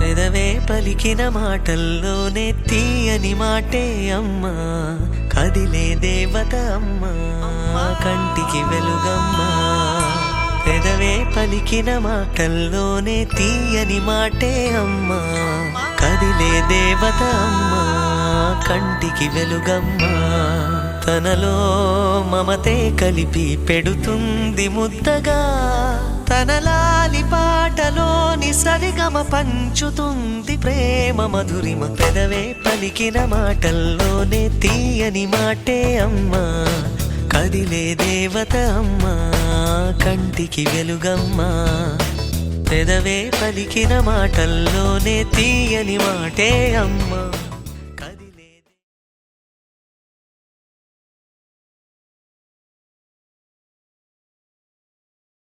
పెదవే పలికిన మాటల్లోనే తీయని మాటే అమ్మా, కదిలే దేవత అమ్మా, కంటికి వెలుగమ్మా. పెదవే పలికిన మాటల్లోనే తీయని మాటే అమ్మా, కదిలే దేవత అమ్మా, కంటికి వెలుగమ్మా. తనలో మమతే కలిపి పెడుతుంది ముద్దగా, తన లాలి పాటలోని సరిగమ పంచుతుంది ప్రేమ మధురిమ. పెదవే పలికిన మాటల్లోనే తీయని మాటే అమ్మా, కదిలే దేవత అమ్మా, కంటికి వెలుగమ్మా. పెదవే పలికిన మాటల్లోనే తీయని మాటే అమ్మా.